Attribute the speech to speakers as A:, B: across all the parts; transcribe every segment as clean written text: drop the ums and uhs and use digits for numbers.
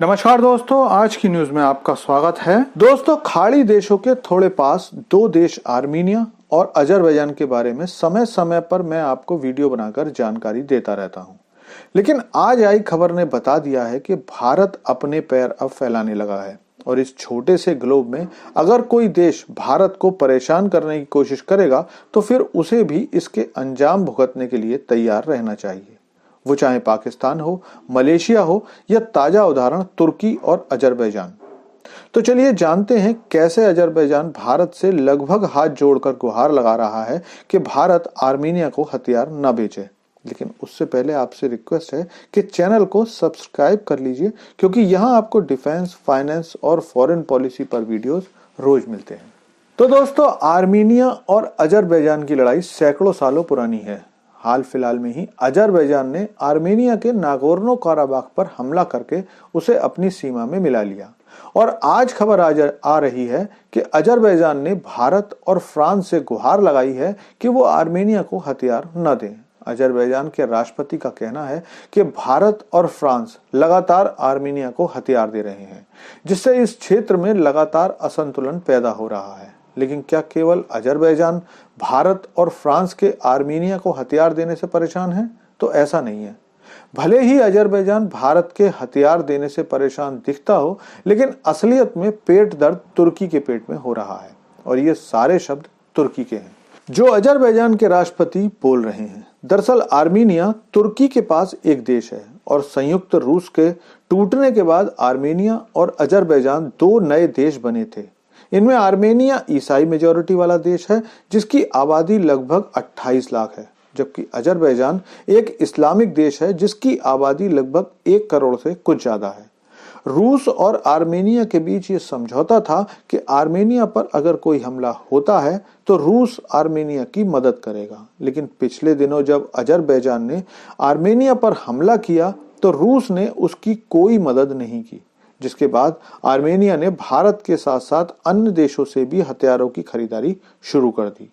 A: नमस्कार दोस्तों, आज की न्यूज में आपका स्वागत है। दोस्तों, खाड़ी देशों के थोड़े पास दो देश आर्मीनिया और अजरबैजान के बारे में समय समय पर मैं आपको वीडियो बनाकर जानकारी देता रहता हूं। लेकिन आज आई खबर ने बता दिया है कि भारत अपने पैर अब फैलाने लगा है और इस छोटे से ग्लोब में अगर कोई देश भारत को परेशान करने की कोशिश करेगा तो फिर उसे भी इसके अंजाम भुगतने के लिए तैयार रहना चाहिए, वो चाहे पाकिस्तान हो, मलेशिया हो या ताजा उदाहरण तुर्की और अजरबैजान। तो चलिए जानते हैं कैसे अजरबैजान भारत से लगभग हाथ जोड़कर गुहार लगा रहा है कि भारत आर्मीनिया को हथियार न बेचे। लेकिन उससे पहले आपसे रिक्वेस्ट है कि चैनल को सब्सक्राइब कर लीजिए, क्योंकि यहाँ आपको डिफेंस, फाइनेंस और फॉरेन पॉलिसी पर वीडियोस रोज मिलते हैं। तो दोस्तों, आर्मीनिया और अजरबैजान की लड़ाई सैकड़ों सालों पुरानी है। हाल फिलहाल में ही अजरबैजान ने आर्मेनिया के नागोर्नो काराबाख पर हमला करके उसे अपनी सीमा में मिला लिया और आज खबर आ रही है कि अजरबैजान ने भारत और फ्रांस से गुहार लगाई है कि वो आर्मेनिया को हथियार न दें। अजरबैजान के राष्ट्रपति का कहना है कि भारत और फ्रांस लगातार आर्मेनिया को हथियार दे रहे हैं, जिससे इस क्षेत्र में लगातार असंतुलन पैदा हो रहा है। लेकिन क्या केवल अजरबैजान भारत और फ्रांस के आर्मीनिया को हथियार देने से परेशान है? तो ऐसा नहीं है। भले ही अजरबैजान भारत के हथियार देने से परेशान दिखता हो, लेकिन असलियत में पेट दर्द तुर्की के पेट में हो रहा है और ये सारे शब्द तुर्की के हैं जो अजरबैजान के राष्ट्रपति बोल रहे हैं। दरअसल आर्मीनिया तुर्की के पास एक देश है और संयुक्त रूस के टूटने के बाद आर्मेनिया और अजरबैजान दो नए देश बने थे। इनमें आर्मेनिया ईसाई मेजॉरिटी वाला देश है जिसकी आबादी लगभग 28 लाख है, जबकि अजरबैजान एक इस्लामिक देश है जिसकी आबादी लगभग 1 करोड़ से कुछ ज्यादा है। रूस और आर्मेनिया के बीच ये समझौता था कि आर्मेनिया पर अगर कोई हमला होता है तो रूस आर्मेनिया की मदद करेगा। लेकिन पिछले दिनों जब अजरबैजान ने आर्मेनिया पर हमला किया तो रूस ने उसकी कोई मदद नहीं की, जिसके बाद आर्मेनिया ने भारत के साथ साथ अन्य देशों से भी हथियारों की खरीदारी शुरू कर दी।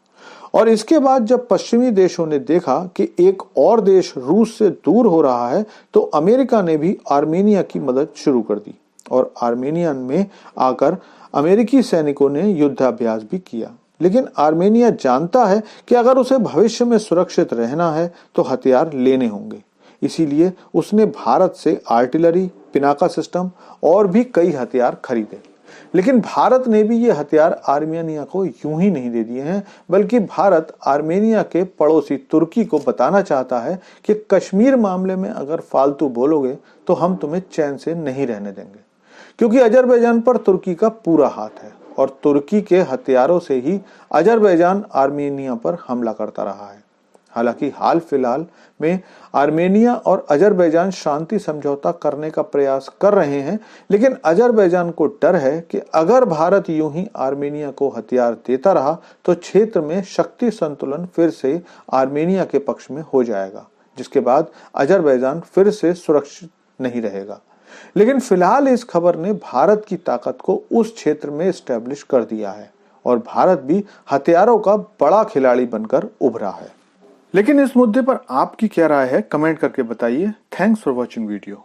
A: और इसके बाद जब पश्चिमी देशों ने देखा कि एक और देश रूस से दूर हो रहा है तो अमेरिका ने भी आर्मेनिया की मदद शुरू कर दी और आर्मेनिया में आकर अमेरिकी सैनिकों ने युद्धाभ्यास भी किया। लेकिन आर्मेनिया जानता है कि अगर उसे भविष्य में सुरक्षित रहना है तो हथियार लेने होंगे, इसीलिए उसने भारत से आर्टिलरी, पिनाका सिस्टम और भी कई हथियार खरीदे। लेकिन भारत ने भी ये हथियार आर्मेनिया को यूं ही नहीं दे दिए हैं, बल्कि भारत आर्मेनिया के पड़ोसी तुर्की को बताना चाहता है कि कश्मीर मामले में अगर फालतू बोलोगे तो हम तुम्हें चैन से नहीं रहने देंगे, क्योंकि अजरबैजान पर तुर्की का पूरा हाथ है और तुर्की के हथियारों से ही अजरबैजान आर्मेनिया पर हमला करता रहा है। हालांकि हाल फिलहाल में आर्मेनिया और अजरबैजान शांति समझौता करने का प्रयास कर रहे हैं, लेकिन अजरबैजान को डर है कि अगर भारत यूं ही आर्मेनिया को हथियार देता रहा तो क्षेत्र में शक्ति संतुलन फिर से आर्मेनिया के पक्ष में हो जाएगा, जिसके बाद अजरबैजान फिर से सुरक्षित नहीं रहेगा। लेकिन फिलहाल इस खबर ने भारत की ताकत को उस क्षेत्र में स्टैब्लिश कर दिया है और भारत भी हथियारों का बड़ा खिलाड़ी बनकर उभरा है। लेकिन इस मुद्दे पर आपकी क्या राय है, कमेंट करके बताइए। Thanks for watching video.